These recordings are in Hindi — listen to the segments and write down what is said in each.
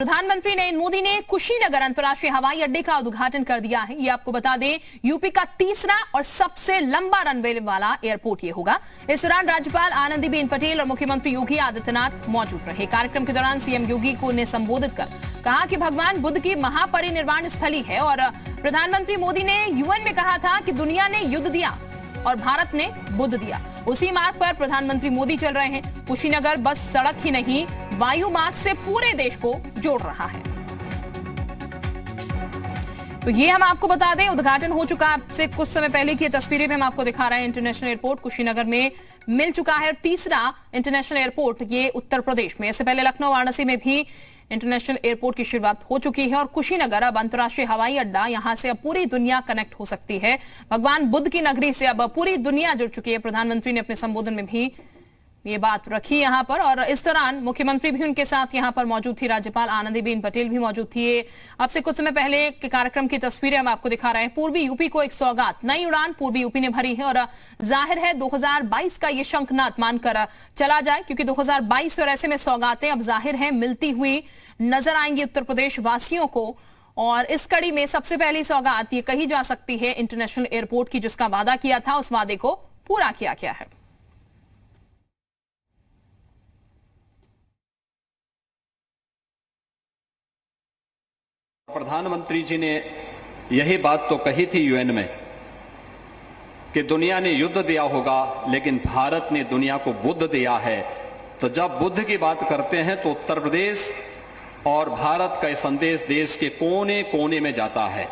प्रधानमंत्री नरेंद्र मोदी ने कुशीनगर अंतर्राष्ट्रीय हवाई अड्डे का उद्घाटन कर दिया है। ये आपको बता दें, यूपी का तीसरा और सबसे लंबा रनवे वाला एयरपोर्ट ये होगा। इस दौरान राज्यपाल आनंदीबेन पटेल और मुख्यमंत्री योगी आदित्यनाथ मौजूद रहे। कार्यक्रम के दौरान सीएम योगी को ने संबोधित कर कहा कि भगवान बुद्ध की महापरिनिर्वाण स्थली है और प्रधानमंत्री मोदी ने यूएन में कहा था कि दुनिया ने युद्ध दिया और भारत ने बुद्ध दिया। उसी मार्ग पर प्रधानमंत्री मोदी चल रहे हैं। कुशीनगर बस सड़क ही नहीं, वायु मार्ग से पूरे देश को जोड़ रहा है। तो ये हम आपको बता दें, उद्घाटन हो चुका आपसे कुछ समय पहले की तस्वीरें भी हम आपको दिखा रहे हैं। इंटरनेशनल एयरपोर्ट कुशीनगर में मिल चुका है। तीसरा इंटरनेशनल एयरपोर्ट ये उत्तर प्रदेश में, इससे पहले लखनऊ वाराणसी में भी इंटरनेशनल एयरपोर्ट की शुरुआत हो चुकी है और कुशीनगर अब अंतर्राष्ट्रीय हवाई अड्डा, यहां से अब पूरी दुनिया कनेक्ट हो सकती है। भगवान बुद्ध की नगरी से अब पूरी दुनिया जुड़ चुकी है। प्रधानमंत्री ने अपने संबोधन में भी ये बात रखी यहां पर और इस दौरान मुख्यमंत्री भी उनके साथ यहां पर मौजूद थी। राज्यपाल आनंदीबेन पटेल भी मौजूद थी। अब से कुछ समय पहले के कार्यक्रम की तस्वीरें हम आपको दिखा रहे हैं। पूर्वी यूपी को एक सौगात, नई उड़ान पूर्वी यूपी ने भरी है और जाहिर है 2022 का ये शंखनाद मानकर चला जाए, क्योंकि 2022 और ऐसे में सौगातें अब जाहिर है मिलती हुई नजर आएंगी उत्तर प्रदेश वासियों को। और इस कड़ी में सबसे पहली सौगात ये कही जा सकती है इंटरनेशनल एयरपोर्ट की, जिसका वादा किया था उस वादे को पूरा किया गया है। प्रधानमंत्री जी ने यही बात तो कही थी यूएन में कि दुनिया ने युद्ध दिया होगा लेकिन भारत ने दुनिया को बुद्ध दिया है। तो जब बुद्ध की बात करते हैं तो उत्तर प्रदेश और भारत का संदेश देश के कोने कोने में जाता है।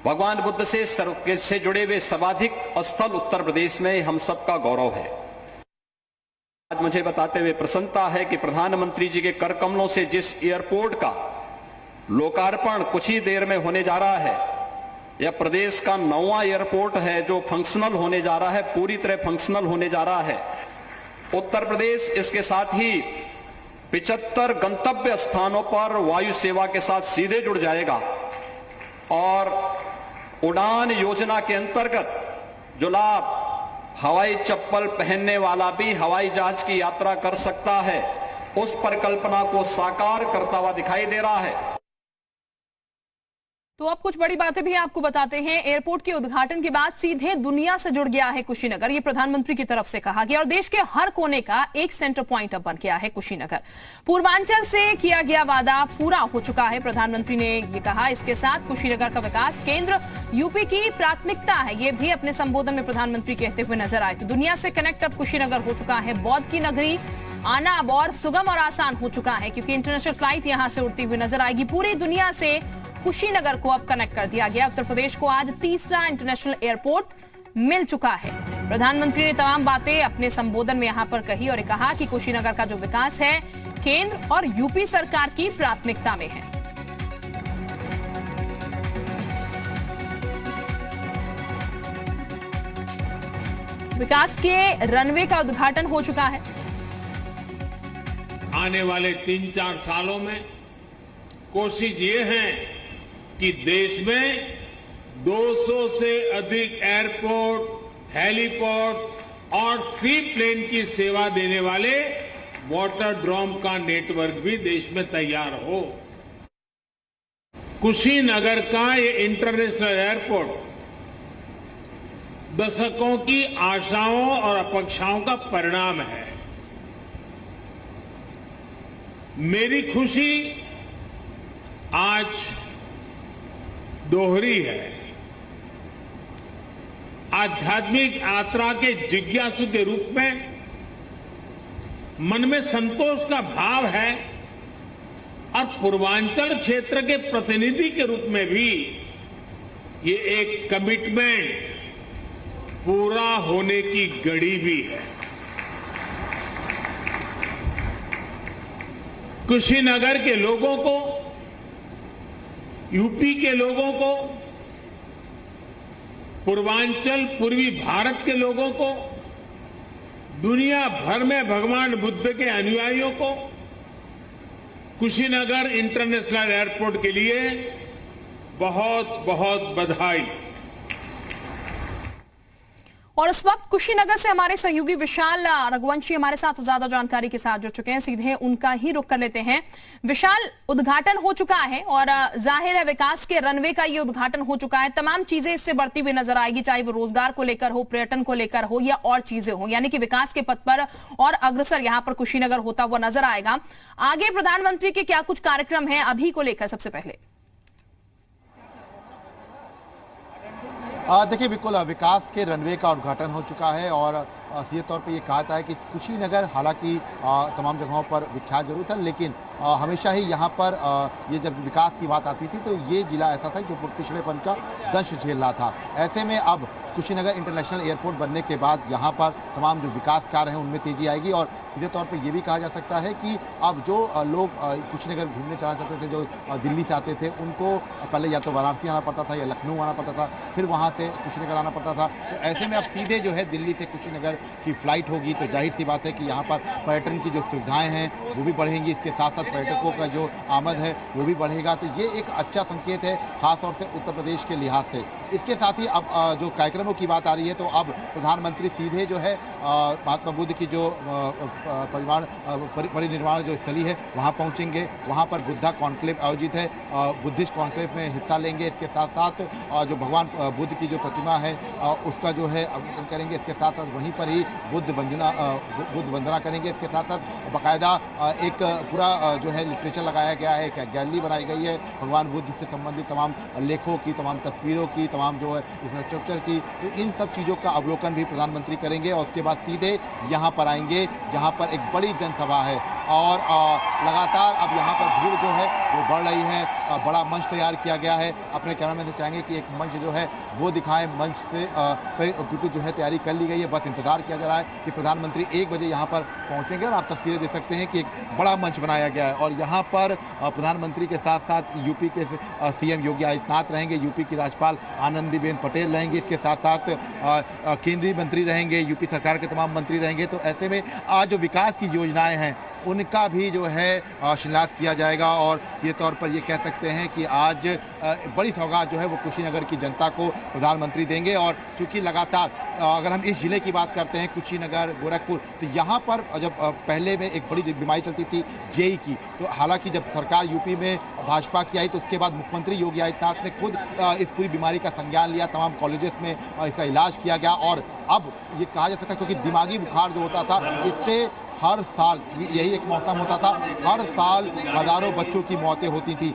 भगवान बुद्ध से जुड़े हुए सर्वाधिक स्थल उत्तर प्रदेश में हम सबका गौरव है। आज मुझे बताते हुए प्रसन्नता है कि प्रधानमंत्री जी के कर कमलों से जिस एयरपोर्ट का लोकार्पण कुछ ही देर में होने जा रहा है, यह प्रदेश का 9वां एयरपोर्ट है जो फंक्शनल होने जा रहा है, पूरी तरह फंक्शनल होने जा रहा है। उत्तर प्रदेश इसके साथ ही 75 गंतव्य स्थानों पर वायु सेवा के साथ सीधे जुड़ जाएगा और उड़ान योजना के अंतर्गत जो लाभ हवाई चप्पल पहनने वाला भी हवाई जहाज की यात्रा कर सकता है, उस परिकल्पना को साकार करता हुआ दिखाई दे रहा है। तो अब कुछ बड़ी बातें भी आपको बताते हैं। एयरपोर्ट के उद्घाटन के बाद सीधे दुनिया से जुड़ गया है कुशीनगर, ये प्रधानमंत्री की तरफ से कहा गया और देश के हर कोने का एक सेंटर पॉइंट अब बन गया है कुशीनगर। पूर्वांचल से किया गया वादा पूरा हो चुका है। प्रधानमंत्री ने ये कहा, इसके साथ कुशीनगर का विकास केंद्र यूपी की प्राथमिकता है। ये भी अपने संबोधन में प्रधानमंत्री कहते हुए नजर आए। तो दुनिया से कनेक्ट अब कुशीनगर हो चुका है। बौद्ध की नगरी आना अब और सुगम और आसान हो चुका है, क्योंकि इंटरनेशनल फ्लाइट यहां से उड़ती हुई नजर आएगी। पूरी दुनिया से कुशीनगर को अब कनेक्ट कर दिया गया। उत्तर प्रदेश को आज तीसरा इंटरनेशनल एयरपोर्ट मिल चुका है। प्रधानमंत्री ने तमाम बातें अपने संबोधन में यहां पर कही और कहा कि कुशीनगर का जो विकास है केंद्र और यूपी सरकार की प्राथमिकता में है। विकास के रनवे का उद्घाटन हो चुका है। आने वाले 3-4 सालों में कोशिश ये है कि देश में 200 से अधिक एयरपोर्ट, हेलीपोर्ट और सी प्लेन की सेवा देने वाले वाटर ड्रोम का नेटवर्क भी देश में तैयार हो। कुशीनगर का ये इंटरनेशनल एयरपोर्ट दशकों की आशाओं और अपेक्षाओं का परिणाम है। मेरी खुशी आज दोहरी है। आध्यात्मिक यात्रा के जिज्ञासु के रूप में मन में संतोष का भाव है और पूर्वांचल क्षेत्र के प्रतिनिधि के रूप में भी ये एक कमिटमेंट पूरा होने की घड़ी भी है। कुशीनगर के लोगों को, यूपी के लोगों को, पूर्वांचल पूर्वी भारत के लोगों को, दुनिया भर में भगवान बुद्ध के अनुयायियों को कुशीनगर इंटरनेशनल एयरपोर्ट के लिए बहुत बहुत बधाई। और इस वक्त कुशीनगर से हमारे सहयोगी विशाल रघुवंशी हमारे साथ ज्यादा जानकारी के साथ जुड़ चुके हैं। सीधे उनका ही रुख कर लेते हैं। विशाल, उद्घाटन हो चुका है और जाहिर है विकास के रनवे का ये उद्घाटन हो चुका है। तमाम चीजें इससे बढ़ती हुई नजर आएगी, चाहे वो रोजगार को लेकर हो, पर्यटन को लेकर हो या और चीजें हो, यानी कि विकास के पथ पर और अग्रसर यहां पर कुशीनगर होता हुआ नजर आएगा। आगे प्रधानमंत्री के क्या कुछ कार्यक्रम है अभी को लेकर? सबसे पहले देखिए, बिल्कुल विकास के रनवे का उद्घाटन हो चुका है और सीधे तौर पे ये कहा था कि कुशीनगर हालांकि तमाम जगहों पर विख्यात जरूर था, लेकिन हमेशा ही यहाँ पर ये जब विकास की बात आती थी तो ये जिला ऐसा था जो पिछड़ेपन का दंश झेल रहा था। ऐसे में अब कुशीनगर इंटरनेशनल एयरपोर्ट बनने के बाद यहाँ पर तमाम जो विकास कार्य हैं उनमें तेजी आएगी और सीधे तौर पे ये भी कहा जा सकता है कि अब जो लोग कुशीनगर घूमने जाना चाहते थे, जो दिल्ली से आते थे, उनको पहले या तो वाराणसी आना पड़ता था या लखनऊ आना पड़ता था, फिर वहाँ से कुशीनगर आना पड़ता था। तो ऐसे में अब सीधे जो है दिल्ली से कुशीनगर की फ्लाइट होगी, तो जाहिर सी बात है कि यहाँ पर पर्यटन की जो सुविधाएँ हैं वो भी बढ़ेंगी। इसके साथ साथ पर्यटकों का जो आमद है वो भी बढ़ेगा। तो ये एक अच्छा संकेत है खासतौर से उत्तर प्रदेश के लिहाज से। इसके साथ ही अब जो कार्यक्रमों की बात आ रही है तो अब प्रधानमंत्री सीधे जो है महात्मा बुद्ध की जो परिनिर्वाण जो स्थली है वहाँ पहुँचेंगे। वहाँ पर बुद्धा कॉन्क्लेव आयोजित है, बुद्धिस्ट कॉन्क्लेव में हिस्सा लेंगे। इसके साथ साथ जो भगवान बुद्ध की जो प्रतिमा है उसका जो है अवलोकन करेंगे। इसके साथ साथ वहीं पर ही बुद्ध वंदना करेंगे। इसके साथ साथ बाकायदा एक पूरा जो है लिटरेचर लगाया गया है, एक गैलरी बनाई गई है भगवान बुद्ध से संबंधित तमाम लेखों की, तमाम तस्वीरों की, तमाम जो है इंफ्रास्ट्रक्चर की। तो इन सब चीज़ों का अवलोकन भी प्रधानमंत्री करेंगे और उसके बाद सीधे यहाँ पर आएंगे जहाँ पर एक बड़ी जनसभा है और लगातार अब यहाँ पर भीड़ जो है वो बढ़ रही है। बड़ा मंच तैयार किया गया है। अपने कैमरामैन से चाहेंगे कि एक मंच जो है वो दिखाएं। मंच से बिल्कुल जो है तैयारी कर ली गई है, बस इंतजार किया जा रहा है कि प्रधानमंत्री 1 बजे यहाँ पर पहुँचेंगे और आप तस्वीरें देख सकते हैं कि एक बड़ा मंच बनाया गया है और यहाँ पर प्रधानमंत्री के साथ साथ यूपी के सीएम योगी आदित्यनाथ रहेंगे, यूपी की राज्यपाल आनंदीबेन पटेल रहेंगे, इसके साथ साथ केंद्रीय मंत्री रहेंगे, यूपी सरकार के तमाम मंत्री रहेंगे। तो ऐसे में आज जो विकास की योजनाएं हैं उनका भी जो है शिलान्यास किया जाएगा और ये तौर पर ये कह सकते हैं कि आज बड़ी सौगात जो है वो कुशीनगर की जनता को प्रधानमंत्री देंगे। और चूंकि लगातार अगर हम इस जिले की बात करते हैं कुशीनगर, गोरखपुर, तो यहाँ पर जब पहले में एक बड़ी बीमारी चलती थी जेई की, तो हालांकि जब सरकार यूपी में भाजपा की आई तो उसके बाद मुख्यमंत्री योगी आदित्यनाथ ने खुद इस पूरी बीमारी का संज्ञान लिया, तमाम कॉलेजेस में इसका इलाज किया गया और अब ये कहा जा सकता है क्योंकि दिमागी बुखार जो होता था इससे हर साल यही एक मौसम होता था, हर साल हजारों बच्चों की मौतें होती थी।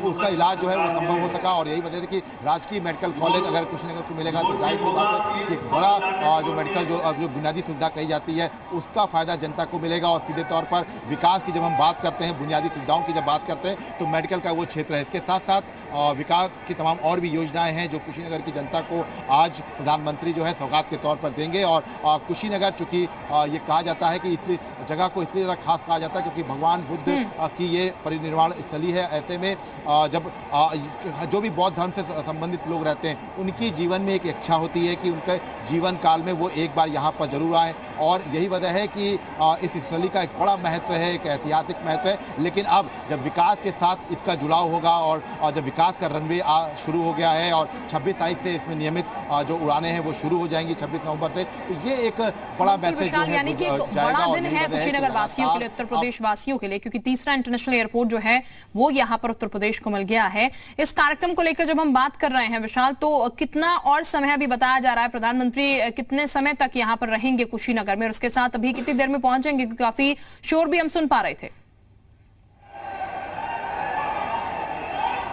उसका इलाज जो है वो संभव हो सका और यही वजह है कि राजकीय मेडिकल कॉलेज अगर कुशीनगर को मिलेगा तो जाहिर सी बात है कि एक बड़ा जो मेडिकल जो बुनियादी सुविधा कही जाती है उसका फायदा जनता को मिलेगा। और सीधे तौर पर विकास की जब हम बात करते हैं, बुनियादी सुविधाओं की जब बात करते हैं तो मेडिकल का वो क्षेत्र है। इसके साथ साथ विकास की तमाम और भी योजनाएं हैं जो कुशीनगर की जनता को आज प्रधानमंत्री जो है सौगात के तौर पर देंगे। और कुशीनगर चूंकि ये कहा जाता है कि इस जगह को इसलिए खास कहा जाता है क्योंकि भगवान बुद्ध की ये परिनिर्वाण स्थली है। ऐसे में जब जो भी बौद्ध धर्म से संबंधित लोग रहते हैं उनकी जीवन में एक इच्छा होती है कि उनके जीवन काल में वो एक बार यहाँ पर जरूर आए और यही वजह है कि इस स्थली का एक बड़ा महत्व है, एक ऐतिहासिक महत्व है। लेकिन अब जब विकास के साथ इसका जुड़ाव होगा और जब विकास का रनवे शुरू हो गया है और 26 तारीख से इसमें नियमित जो उड़ानें हैं वो शुरू हो जाएंगी 26 नवंबर से, तो ये एक बड़ा मैसेज जो है यानी कि एक बड़ा दिन है कुशीनगर वासियों के लिए, उत्तर प्रदेश वासियों के लिए, क्योंकि तीसरा इंटरनेशनल एयरपोर्ट जो है वो यहाँ पर उत्तर प्रदेश को मिल गया है। इस कार्यक्रम को लेकर जब हम बात कर रहे हैं विशाल, तो कितना और समय अभी बताया जा रहा है? प्रधानमंत्री कितने समय तक यहाँ पर रहेंगे कुशीनगर में और उसके साथ अभी कितनी देर में पहुंचेंगे? क्योंकि काफी शोर भी हम सुन पा रहे थे।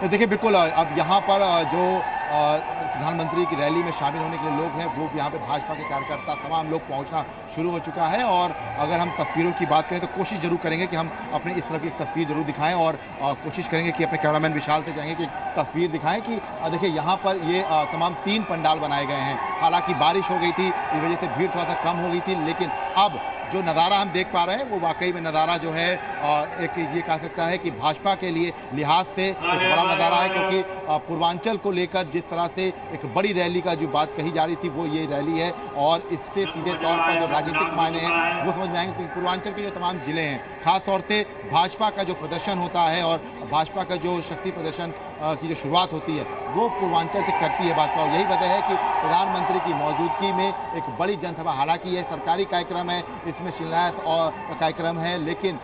देखिए, बिल्कुल अब यहाँ पर जो प्रधानमंत्री की रैली में शामिल होने के लिए लोग हैं वो यहाँ पे भाजपा के कार्यकर्ता तमाम लोग पहुँचना शुरू हो चुका है। और अगर हम तस्वीरों की बात करें तो कोशिश जरूर करेंगे कि हम अपने इस तरह की तस्वीर जरूर दिखाएं और कोशिश करेंगे कि अपने कैमरामैन विशाल से चाहेंगे कि तस्वीर दिखाएं कि देखिए यहाँ पर ये तमाम 3 पंडाल बनाए गए हैं। हालांकि बारिश हो गई थी, इस वजह से भीड़ थोड़ा सा कम हो गई थी, लेकिन अब जो नज़ारा हम देख पा रहे हैं वो वाकई में नज़ारा जो है एक ये कह सकता है कि भाजपा के लिए लिहाज से एक बड़ा नज़ारा है, क्योंकि पूर्वांचल को लेकर जिस तरह से एक बड़ी रैली का जो बात कही जा रही थी वो ये रैली है, और इससे सीधे तौर पर जो राजनीतिक मायने हैं वो समझ में आएंगे, क्योंकि पूर्वांचल के जो तमाम जिले हैं खास तौर से भाजपा का जो प्रदर्शन होता है और भाजपा का जो शक्ति प्रदर्शन की जो शुरुआत होती है वो पूर्वांचल से करती है भाजपा। और यही वजह है कि प्रधानमंत्री की मौजूदगी में एक बड़ी जनसभा, हालांकि यह सरकारी कार्यक्रम है, इसमें शिलान्यास और कार्यक्रम है, लेकिन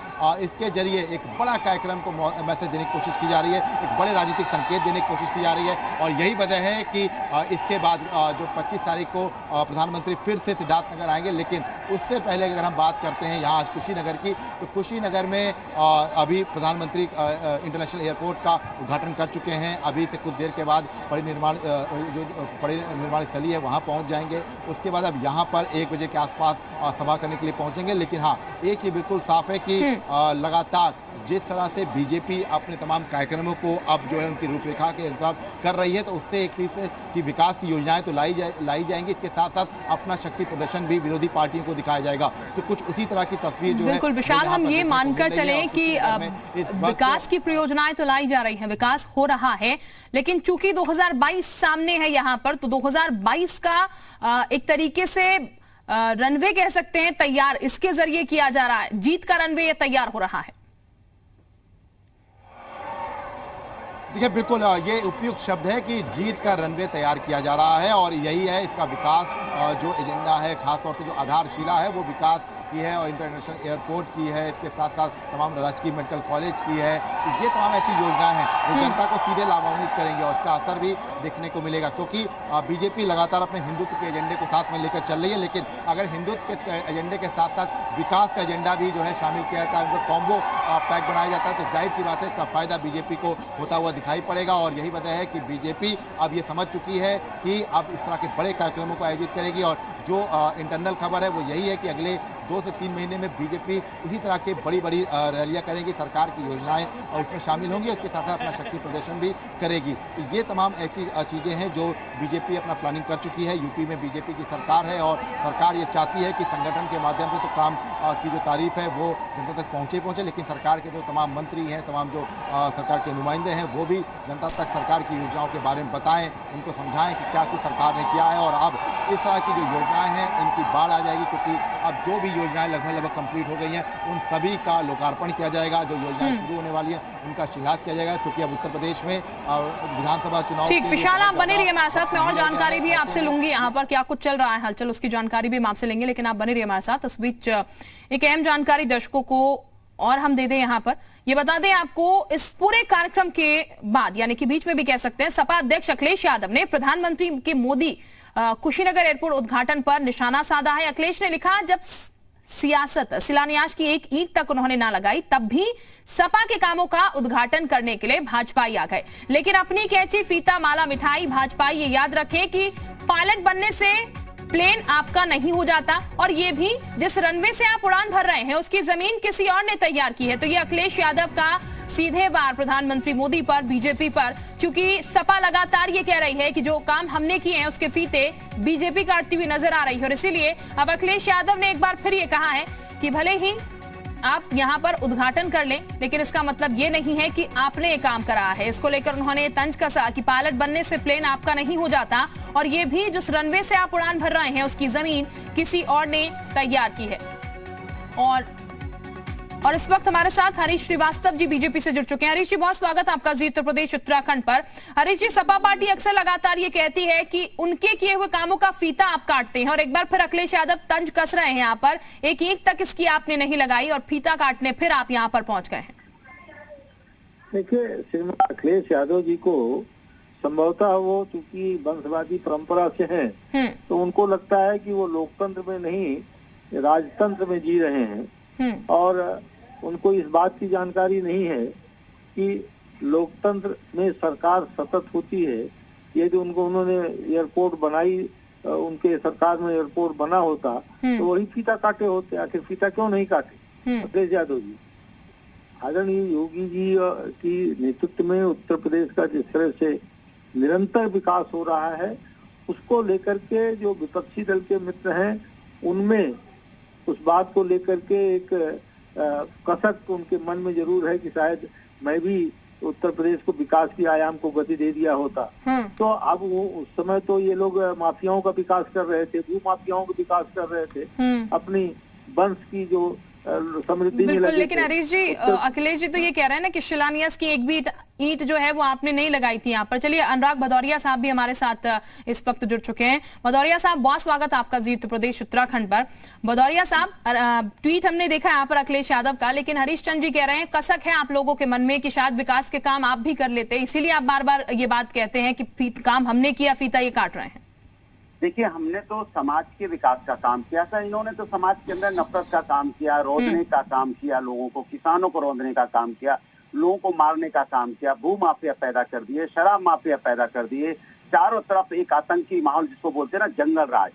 इसके जरिए एक बड़ा कार्यक्रम को मैसेज देने की कोशिश की जा रही है, एक बड़े राजनीतिक संकेत देने की कोशिश की जा रही है। और यही वजह है कि इसके बाद जो 25 तारीख को प्रधानमंत्री फिर से सिद्धार्थनगर आएंगे। लेकिन उससे पहले अगर हम बात करते हैं यहाँ आज कुशीनगर की, तो कुशीनगर में अभी प्रधानमंत्री इंटरनेशनल एयरपोर्ट का उद्घाटन कर चुके हैं। अभी से कुछ देर के बाद परिनिर्माण स्थली है वहाँ पहुँच जाएंगे। उसके बाद अब यहाँ पर 1 बजे के आसपास सभा करने के लिए पहुँचेंगे। लेकिन हाँ, एक चीज़ बिल्कुल साफ है कि लगातार जिस तरह से बीजेपी अपने तमाम कार्यक्रमों को अब जो है उनकी रूपरेखा के अनुसार कर रही है, तो उससे एक चीज़ की विकास की योजनाएं तो लाई जाएंगी, इसके साथ साथ अपना शक्ति प्रदर्शन भी विरोधी पार्टियों को दिखाया जाएगा। तो कुछ उसी तरह की तस्वीर जो है बिल्कुल विशाल, हम ये मानकर चलें कि विकास की परियोजनाएं तो लाई जा रही हैं, विकास हो रहा है, लेकिन चूंकि 2022 सामने है यहाँ पर, तो 2022 का एक तरीके से रनवे कह सकते हैं तैयार इसके जरिए किया जा रहा है, जीत का रनवे ये तैयार हो रहा है। देखिए, बिल्कुल ये उपयुक्त शब्द है कि जीत का रनवे तैयार किया जा रहा है, और यही है इसका विकास जो एजेंडा है, खासतौर से जो आधारशिला है वो विकास की है और इंटरनेशनल एयरपोर्ट की है, इसके साथ साथ तमाम राजकीय मेडिकल कॉलेज की है। ये तमाम ऐसी योजनाएं हैं जो जनता को सीधे लाभान्वित करेंगे और इसका असर भी देखने को मिलेगा, क्योंकि बीजेपी लगातार अपने हिंदुत्व के एजेंडे को साथ में लेकर चल रही है। लेकिन अगर हिंदुत्व के एजेंडे के साथ साथ विकास का एजेंडा भी जो है शामिल किया जाता है, उनको कॉम्बो पैक बनाया जाता है, तो जाहिर सी बात है इसका फायदा बीजेपी को होता हुआ दिखाई पड़ेगा। और यही वजह है कि बीजेपी अब ये समझ चुकी है कि अब इस तरह के बड़े कार्यक्रमों को आयोजित करेगी। और जो इंटरनल खबर है वो यही है कि अगले 2 से 3 महीने में बीजेपी इसी तरह के बड़ी रैलियां करेगी, सरकार की योजनाएं और इसमें शामिल होंगी, उसके साथ साथ अपना शक्ति प्रदर्शन भी करेगी। तो ये तमाम ऐसी चीज़ें हैं जो बीजेपी अपना प्लानिंग कर चुकी है। यूपी में बीजेपी की सरकार है और सरकार ये चाहती है कि संगठन के माध्यम से तो काम की जो तारीफ है वो जनता तक पहुँचे, लेकिन सरकार के जो तमाम मंत्री हैं, तमाम जो सरकार के नुमाइंदे हैं, वो भी जनता तक सरकार की योजनाओं के बारे में बताएं, उनको समझाएं कि क्या कुछ सरकार ने किया है। और अब इस तरह की जो योजनाएं हैं इनकी बाढ़ आ जाएगी, क्योंकि अब जो भी योजनाएं लगभग कंप्लीट हो गई हैं उन सभी का लोकार्पण किया जाएगा। जो योजनाएं शुरू होने वाली हैं उनका शिलान्यास किया जाएगा, क्योंकि अब उत्तर प्रदेश में विधानसभा चुनाव। ठीक, विशाल आप बने रहिए हमारे साथ, मैं और जानकारी भी आपसे लूंगी, यहाँ पर क्या कुछ चल रहा है हलचल उसकी जानकारी भी हम आपसे लेंगे, लेकिन आप बने रहिए हमारे साथ। इस बीच एक अहम जानकारी दर्शकों को और हम दे दें यहाँ पर, ये बता दें आपको, इस पूरे कार्यक्रम के बाद यानी कि बीच में भी कह सकते हैं, सपा अध्यक्ष अखिलेश यादव ने प्रधानमंत्री के मोदी कुशीनगर एयरपोर्ट उद्घाटन पर निशाना साधा है। अखिलेश ने लिखा, जब सियासत शिलान्यास की एक ईंट तक उन्होंने ना लगाई तब भी सपा के कामों का उद्घाटन करने के लिए भाजपाई आ गए, लेकिन अपनी कैची फीता माला मिठाई भाजपाई ये याद रखें कि पायलट बनने से प्लेन आपका नहीं हो जाता, और ये भी जिस रनवे से आप उड़ान भर रहे हैं उसकी जमीन किसी और ने तैयार की है। तो ये अखिलेश यादव का सीधे वार प्रधानमंत्री मोदी पर, बीजेपी पर, क्योंकि सपा लगातार ये कह रही है कि जो काम हमने किए हैं उसके फीते बीजेपी काटती हुई नजर आ रही है। और इसीलिए अब अखिलेश यादव ने एक बार फिर ये कहा है कि भले ही आप यहां पर उद्घाटन कर लें, लेकिन इसका मतलब ये नहीं है कि आपने ये काम करा है। इसको लेकर उन्होंने तंज कसा कि पायलट बनने से प्लेन आपका नहीं हो जाता, और ये भी जिस रनवे से आप उड़ान भर रहे हैं उसकी जमीन किसी और ने तैयार की है। और इस वक्त हमारे साथ हरीश श्रीवास्तव जी बीजेपी से जुड़ चुके हैं। हरीश जी, बहुत स्वागत आपका जी उत्तर प्रदेश उत्तराखंड पर। हरीश जी, सपा पार्टी अक्सर लगातार ये कहती है कि उनके किए हुए कामों का फीता आप काटते हैं, और एक बार फिर अखिलेश यादव तंज कस रहे हैं यहाँ पर, एक ईंट तक इसकी आपने नहीं लगाई और फीता काटने फिर आप यहाँ पर पहुंच गए हैं। देखिए, श्रीमान अखिलेश यादव जी को संभवतः वो चूंकि वंशवादी परंपरा से हैं, तो उनको लगता है कि वो लोकतंत्र में नहीं राजतंत्र में जी रहे हैं, और उनको इस बात की जानकारी नहीं है कि लोकतंत्र में सरकार सतत होती है। यदि उन्होंने एयरपोर्ट बनाई, उनके सरकार में एयरपोर्ट बना होता तो वही फीता काटे होते। आखिर फीता क्यों नहीं काटे अखिलेश यादव जी? आदरणीय योगी जी की नेतृत्व में उत्तर प्रदेश का जिस तरह से निरंतर विकास हो रहा है, उसको लेकर के जो विपक्षी दल के मित्र हैं उनमें उस बात को लेकर के एक कसक उनके मन में जरूर है कि शायद मैं भी उत्तर प्रदेश को विकास की आयाम को गति दे दिया होता। तो अब वो उस समय तो ये लोग माफियाओं का विकास कर रहे थे, भू माफियाओं का विकास कर रहे थे, अपनी वंश की जो समृद्धि में लगे। लेकिन हरीश जी, अखिलेश जी तो ये कह रहे हैं ना कि शिलान्यास की एक भी ईंट जो है वो आपने नहीं लगाई थी यहाँ पर। चलिए, अनुराग भदौरिया साहब भी हमारे साथ इस वक्त जुड़ चुके हैं। भदौरिया साहब, बहुत स्वागत आपका जी उत्तर प्रदेश उत्तराखंड पर। भदौरिया साहब, ट्वीट हमने देखा यहाँ पर अखिलेश यादव का, लेकिन हरीश चंद्र जी कह रहे हैं कसक है आप लोगों के मन में कि शायद विकास के काम आप भी कर लेते, इसीलिए आप बार बार ये बात कहते हैं कि काम हमने किया, फीता ये काट रहे हैं। देखिए, हमने तो समाज के विकास का काम किया था, इन्होंने तो समाज के अंदर नफरत का काम किया, रोधने का काम किया, लोगों को, किसानों को रोधने का काम किया, लोगों को मारने का काम किया, भू माफिया पैदा कर दिए, शराब माफिया पैदा कर दिए, चारों तरफ एक आतंकी माहौल जिसको बोलते हैं ना, जंगल राज,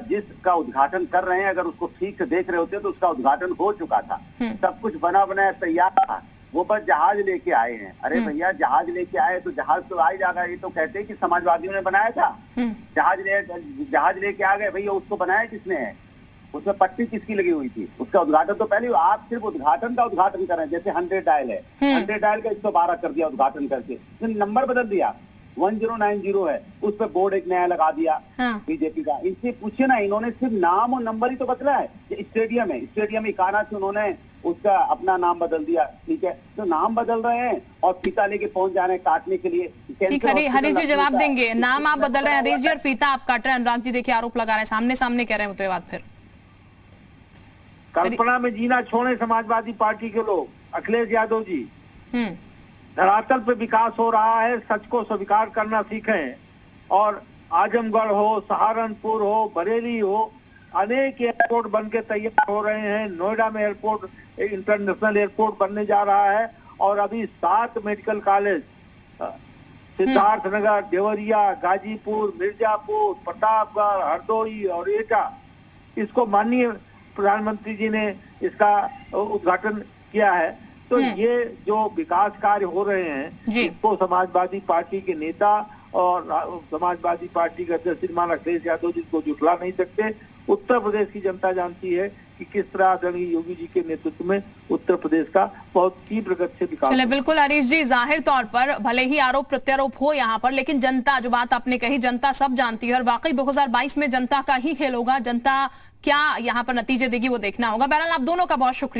जिसका उद्घाटन कर रहे हैं। अगर उसको ठीक से देख रहे होते तो उसका उद्घाटन हो चुका था, सब कुछ बना बनाया तैयार था, वो बस जहाज लेके आए हैं। अरे भैया, जहाज लेके आए तो जहाज तो आ ही जाएगा। ये तो कहते हैं कि समाजवादियों ने बनाया था, जहाज लेके आ गए। भैया, उसको बनाया किसने है? उसमें पट्टी किसकी लगी हुई थी? उसका उद्घाटन तो पहले आप सिर्फ उद्घाटन का उद्घाटन कर रहे हैं। जैसे 100 डायल है, 100 डायल का 112 कर दिया उद्घाटन करके, नंबर बदल दिया, 1090 है, उस पर बोर्ड एक नया लगा दिया बीजेपी का। इनसे पूछिए ना, इन्होंने सिर्फ नाम और नंबर ही तो बदला है। स्टेडियम है, स्टेडियम इकाना से उन्होंने उसका अपना नाम बदल दिया, ठीक है। तो नाम बदल रहे हैं और फीता लेके पहुंच जा रहे हैं काटने के लिए। ठीक, हरीश जी जवाब देंगे। नाम आप बदल रहे हैं हरीश जी और फीता आप काट रहे हैं। अनुराग जी देखिए आरोप लगा रहे हैं, सामने सामने कह रहे हैं, तो बात फिर कल्पना में जीना छोड़े समाजवादी पार्टी के लोग। अखिलेश यादव जी, धरातल पे विकास हो रहा है, सच को स्वीकार करना सीखें। और आजमगढ़ हो, सहारनपुर हो, बरेली हो, अनेक एयरपोर्ट बन के तैयार हो रहे हैं। नोएडा में एयरपोर्ट, इंटरनेशनल एयरपोर्ट बनने जा रहा है। और अभी 7 मेडिकल कॉलेज, सिद्धार्थनगर, देवरिया, गाजीपुर, मिर्जापुर, प्रतापगढ़, हरदोई और एटा, इसको माननीय प्रधानमंत्री जी ने इसका उद्घाटन किया है। तो ये जो विकास कार्य हो रहे हैं, इसको समाजवादी पार्टी के नेता और समाजवादी पार्टी के अध्यक्ष श्रीमान अखिलेश यादव जी को जुटला नहीं सकते। उत्तर प्रदेश की जनता जानती है कि किस तरह आदरणीय योगी जी के नेतृत्व में उत्तर प्रदेश का बहुत तीव्र गति से विकास। चलिए, बिल्कुल हरीश जी, जाहिर तौर पर भले ही आरोप प्रत्यारोप हो यहाँ पर, लेकिन जनता, जो बात आपने कही, जनता सब जानती है। और वाकई 2022 में जनता का ही खेल होगा। जनता क्या यहाँ पर नतीजे देगी वो देखना होगा। बहरहाल, आप दोनों का बहुत शुक्रिया।